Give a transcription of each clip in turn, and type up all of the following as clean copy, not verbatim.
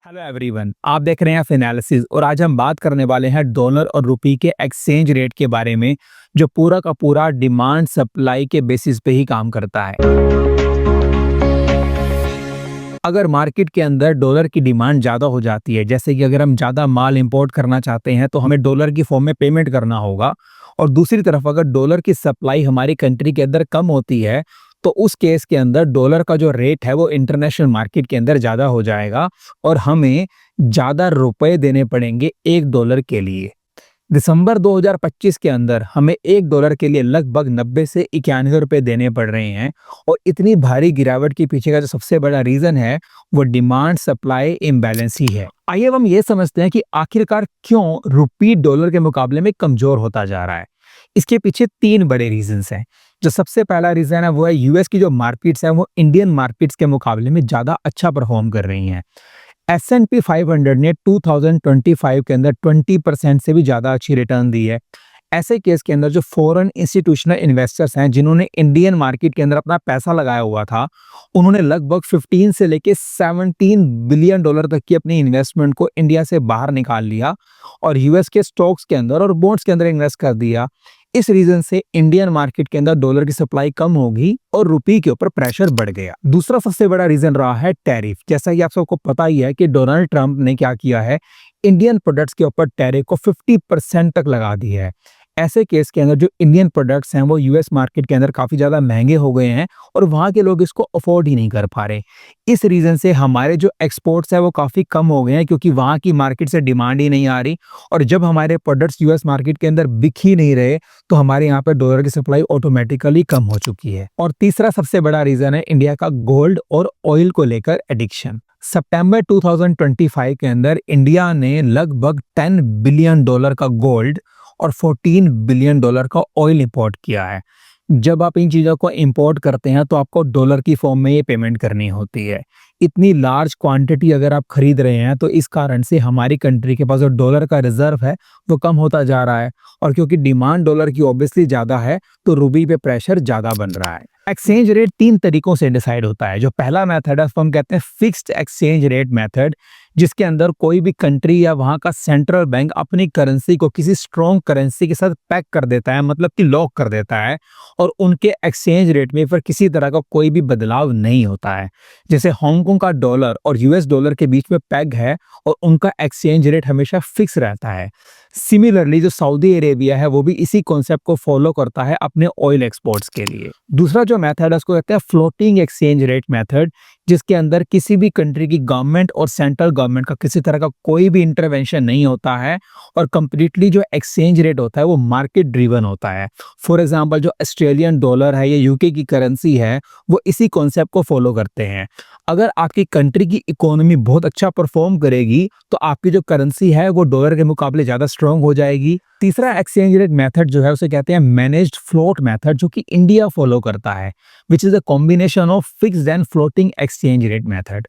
Hello everyone, आप देख रहे हैं एनालिसिस और आज हम बात करने वाले हैं डॉलर और रुपए के एक्सचेंज रेट के बारे में, जो पूरा का पूरा डिमांड सप्लाई के बेसिस पे ही काम करता है। अगर मार्केट के अंदर डॉलर की डिमांड ज़्यादा हो जाती है, जैसे कि अगर हम ज़्यादा माल इंपोर्ट करना चाहते हैं तो हमें डॉलर की फॉर्म में पेमेंट करना होगा, और दूसरी तरफ अगर डॉलर की सप्लाई हमारी कंट्री के अंदर कम होती है तो उस केस के अंदर डॉलर का जो रेट है वो इंटरनेशनल मार्केट के अंदर ज़्यादा हो जाएगा और हमें ज़्यादा रुपए देने पड़ेंगे एक डॉलर के लिए। दिसंबर 2025 के अंदर हमें एक डॉलर के लिए लगभग 90 से 91 रुपए देने पड़ रहे हैं, और इतनी भारी गिरावट के पीछे का जो सबसे बड़ा रीजन है वो डिमांड सप्लाई इम्बैलेंस ही है। आइए अब हम ये समझते हैं कि आखिरकार क्यों रुपी डॉलर के मुकाबले में कमजोर होता जा रहा है। इसके पीछे तीन बड़े रीजंस हैं। जो सबसे पहला रीजन है वो है यूएस की जो मार्केट्स है वो इंडियन मार्केट्स के मुकाबले में ज्यादा अच्छा परफॉर्म कर रही हैं। S&P 500 ने 2025 के अंदर 20% से भी ज्यादा अच्छी रिटर्न दी है। ऐसे केस के अंदर जो फॉरेन इंस्टीट्यूशनल इन्वेस्टर्स हैं जिन्होंने इंडियन मार्केट के अंदर अपना पैसा लगाया हुआ था, उन्होंने लगभग 15 से लेके 17 बिलियन डॉलर तक की अपनी इन्वेस्टमेंट को इंडिया से बाहर निकाल लिया और यूएस के स्टॉक्स के अंदर और बॉन्ड्स के अंदर इन्वेस्ट कर दिया। इस रीजन से इंडियन मार्केट के अंदर डॉलर की सप्लाई कम होगी और रुपये के ऊपर प्रेशर बढ़ गया। दूसरा सबसे बड़ा रीजन रहा है टैरिफ। जैसा कि आप सबको पता ही है कि डोनाल्ड ट्रंप ने क्या किया है, इंडियन प्रोडक्ट्स के ऊपर टैरिफ को 50% तक लगा दिया है। ऐसे केस के अंदर जो इंडियन प्रोडक्ट्स हैं वो यूएस मार्केट के अंदर काफी ज्यादा महंगे हो गए हैं और वहां के लोग इसको अफोर्ड ही नहीं कर पा रहे। इस रीजन से हमारे जो एक्सपोर्ट्स है वो काफी कम हो गए हैं, क्योंकि वहां की मार्केट से डिमांड ही नहीं आ रही, और जब हमारे प्रोडक्ट्स यूएस मार्केट के अंदर बिक ही नहीं रहे तो हमारे यहाँ पे डॉलर की सप्लाई ऑटोमेटिकली कम हो चुकी है। और तीसरा सबसे बड़ा रीजन है इंडिया का गोल्ड और ऑयल को लेकर एडिक्शन। सितंबर 2025 के अंदर इंडिया ने लगभग 10 बिलियन डॉलर का गोल्ड और 14 बिलियन डॉलर का ऑयल इंपोर्ट किया है। जब आप इन चीज़ों को इंपोर्ट करते हैं तो आपको डॉलर की फॉर्म में ये पेमेंट करनी होती है। इतनी लार्ज क्वांटिटी अगर आप खरीद रहे हैं तो इस कारण से हमारी कंट्री के पास जो डॉलर का रिजर्व है वो कम होता जा रहा है, और क्योंकि डिमांड डॉलर की ऑब्वियसली ज़्यादा है तो रुपये पे प्रेशर ज़्यादा बन रहा है। एक्सचेंज रेट तीन तरीकों से डिसाइड होता है। जो पहला मेथड है उसको हम कहते हैं फिक्स्ड एक्सचेंज रेट मेथड, जिसके अंदर कोई भी कंट्री या वहां का सेंट्रल बैंक अपनी करेंसी को किसी स्ट्रॉन्ग करेंसी के साथ पैक कर देता है, मतलब कि लॉक कर देता है, और उनके एक्सचेंज रेट में फिर किसी तरह का कोई भी बदलाव नहीं होता है। जैसे हांगकांग का डॉलर और यूएस डॉलर के बीच में पैग है और उनका एक्सचेंज रेट हमेशा फिक्स रहता है। सिमिलरली जो सऊदी अरेबिया है वो भी इसी कॉन्सेप्ट को फॉलो करता है अपने ऑयल एक्सपोर्ट्स के लिए। दूसरा जो मेथड है उसको कहते हैं फ्लोटिंग एक्सचेंज रेट मेथड, जिसके अंदर किसी भी कंट्री की गवर्नमेंट और सेंट्रल गवर्नमेंट का किसी तरह का कोई भी इंटरवेंशन नहीं होता है, और कंप्लीटली जो एक्सचेंज रेट होता है वो मार्केट ड्रिवन होता है। फॉर एग्जांपल जो ऑस्ट्रेलियन डॉलर है या यूके की करेंसी है वो इसी कॉन्सेप्ट को फॉलो करते हैं। अगर आपकी कंट्री की इकोनॉमी बहुत अच्छा परफॉर्म करेगी तो आपकी जो करेंसी है वो डॉलर के मुकाबले ज्यादा स्ट्रांग हो जाएगी। तीसरा एक्सचेंज रेट मेथड जो है उसे कहते हैं मैनेज्ड फ्लोट मेथड, जो कि इंडिया फॉलो करता है, which is a combination of fixed and floating exchange rate method.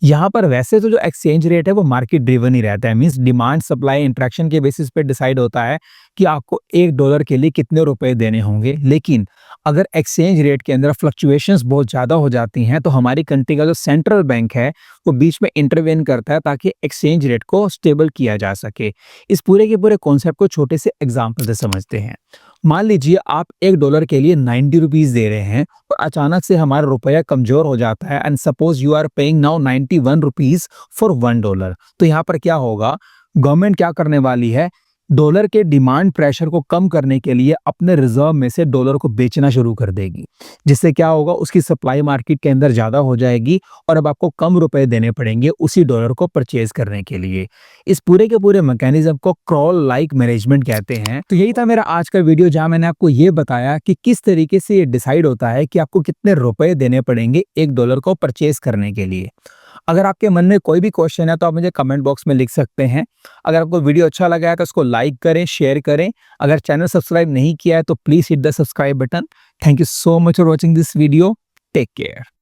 यहाँ पर वैसे तो जो एक्सचेंज रेट है वो मार्केट ड्रिवन ही रहता है, मींस डिमांड सप्लाई इंटरेक्शन के बेसिस पे डिसाइड होता है कि आपको एक डॉलर के लिए कितने रुपए देने होंगे। लेकिन अगर एक्सचेंज रेट के अंदर फ्लक्चुएशंस बहुत ज़्यादा हो जाती हैं तो हमारी कंट्री का जो सेंट्रल बैंक है वो बीच में इंटरवेन करता है ताकि एक्सचेंज रेट को स्टेबल किया जा सके। इस पूरे के पूरे कॉन्सेप्ट को छोटे से एग्जाम्पल से समझते हैं। मान लीजिए आप एक डॉलर के लिए 90 रुपीज दे रहे हैं और अचानक से हमारा रुपया कमजोर हो जाता है, and suppose you are paying now 91 rupees for $1। तो यहाँ पर क्या होगा, गवर्नमेंट क्या करने वाली है, डॉलर के डिमांड प्रेशर को कम करने के लिए अपने रिजर्व में से डॉलर को बेचना शुरू कर देगी, जिससे क्या होगा, उसकी सप्लाई मार्केट के अंदर ज्यादा हो जाएगी और अब आपको कम रुपए देने पड़ेंगे उसी डॉलर को परचेज करने के लिए। इस पूरे के पूरे मैकेनिज्म को क्रॉल लाइक मैनेजमेंट कहते हैं। तो यही था मेरा आज का वीडियो, जहां मैंने आपको ये बताया कि किस तरीके से ये डिसाइड होता है कि आपको कितने रुपए देने पड़ेंगे एक डॉलर को परचेज करने के लिए। अगर आपके मन में कोई भी क्वेश्चन है तो आप मुझे कमेंट बॉक्स में लिख सकते हैं। अगर आपको वीडियो अच्छा लगा है तो उसको लाइक करें, शेयर करें। अगर चैनल सब्सक्राइब नहीं किया है तो please hit the subscribe button. Thank you so much for watching this video. Take care.